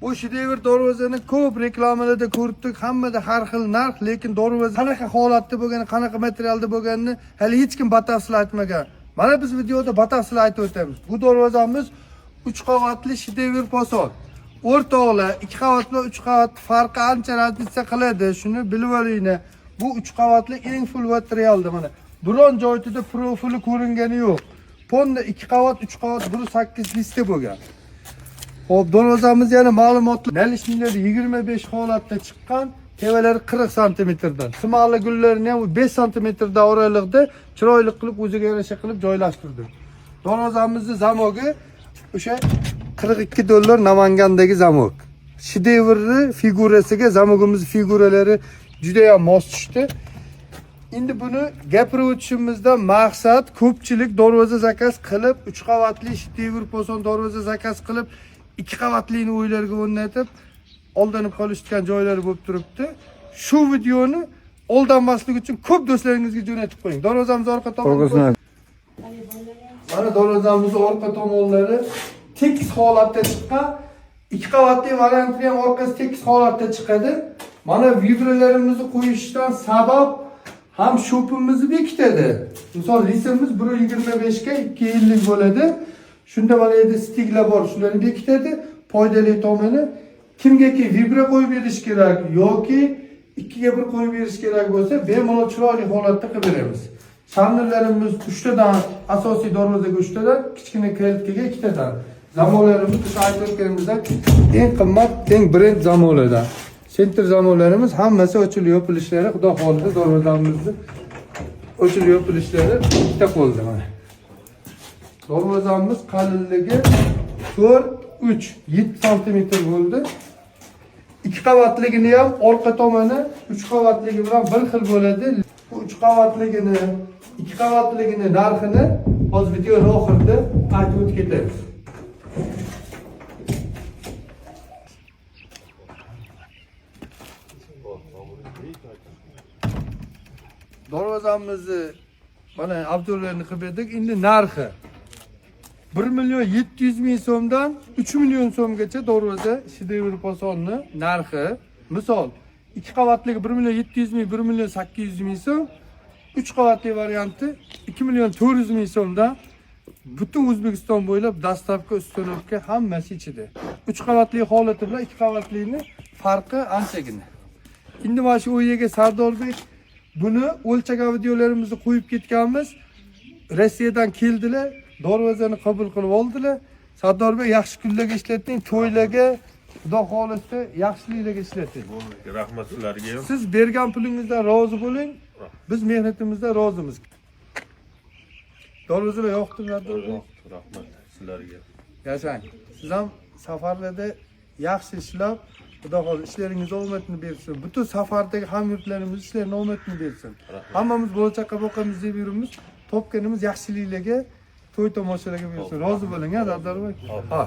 Bu shedevr darvozani ko'p reklamalarda ko'rdik, hammada har xil narx, lekin darvoza qanaqa holatda bo'lgani, qanaqa materialda bo'lganini hali hech kim batafsil aytmagan. Mana biz videoda batafsil aytib o'tamiz. Bu darvozamiz 3 qavatli shedevr poson. O'rtoqlar 2 qavat va 3 qavat farqi ancha razlitsa qiladi. Shuni bilib olinglar. Bu 3 qavatli eng full materialda mana. Biron joyida profili ko'ringani yo'q. Fonda 2 qavat, 3 qavat 1.8 lista bo'lgan. Hop, darvozamiz yana ma'lumotlar nalishniklari 25 holatda chiqqan, tevalari 40 santimetrdan. Simali gullarini ham 5 santimetrda oralig'ida chiroyli qilib o'ziga yarasha qilib joylashtirdik. Darvozamizning zamogi o'sha $42 Namangandagi zamok. Shedevrni figurasiga zamogimiz figuralari juda ham mos tushdi. Endi buni gapirib o'tishimizdan maqsad ko'pchilik darvoza zakaz qilib 3 qavatli shedevr poson darvoza zakaz qilib 2 qavatliini o'ylarga o'rnatib oldanib qolishgan joylari bo'lib turibdi. Shu videoni oldanmaslik uchun ko'p do'stlaringizga jo'natib qo'ying. Darvozamiz orqa tomonida. Mana darvozamizning orqa tomonlari tekis holatda chiqqan. 2 qavatli variantli ham orqasi tekis holatda chiqadi. Mana vibralarimizni qo'yishdan sabab ham shopimizni bekitadi. Misol lisimiz 1.25 ga 2 yillik bo'ladi. Shunda mana endi stiglar bor, shularni bekitadi. Foydali tomoni kimgaki vibra qo'yib berish kerak yoki 2 ga 1 qo'yib berish kerak bo'lsa, bemalol chiroyli holatda qilib beramiz. Shamlarimiz 3 tadan, asosiy darvozaga 3 tadan, kichkina kalitkaga 2 tadan. Zamonlarimiz o'sha aytib o'tganimizdan eng qimmat, eng brend zamonlardan. Sentr zamonlarimiz hammasi ochilib yopilishlari, xudo xolida darvozamizni ochilib yopilishlari bitta qo'lda mana. Darvozamiz qalinligi 4-3 7 cm bo'ldi. 2 qavatligini ham orqa tomoni 3 qavatligi bilan bir xil bo'ladi. Bu 3 qavatligini, 2 qavatligini narxini hozir videoning oxirida aytib o'tib ketamiz. Darvozamizni mana abdurlarni qilib berdik. Endi narxi 1.700.000 so'mdan 3 million so'mgacha darvoza shedevr posonni narxi. Misol 2 qavatligi 1.700.000, 1.800.000 so'm, 3 qavatli varianti 2.400.000 so'mdan butun O'zbekiston bo'ylab dastavka, ustunovka hammasi ichida. 3 qavatli holati bilan 2 qavatlining farqi anchagina. Endi mana shu o'yiga Sardorbek buni o'lchagan videolarimizni qo'yib ketganmiz. Rossiyadan keldilar, darvozani qabul qilib oldilar. Sardorbek yaxshi kunlarga ishlating, to'ylarga, xudo xolisa yaxshiliklarga ishlating. Rahmat sizlarga ham. Siz bergan pulingizdan rozi bo'ling. Biz mehnatimizdan rozimiz. Darvozalar yoqdi, Sardorbek. Rahmat sizlarga. Yashang. Siz ham safarlarda yaxshi ishlab, xudo xolisa ishlaringiz omadini bersin. Butun safardagi hamyurtlarimiz ishlarini omadini bersin. Hammamiz bo'lajaqqa boqamiz deb yurimiz. Topganimiz yaxshiliklarga, to'y tomoshalarga bersin. Rozi bo'ling, ha, Sardorbek. Ha.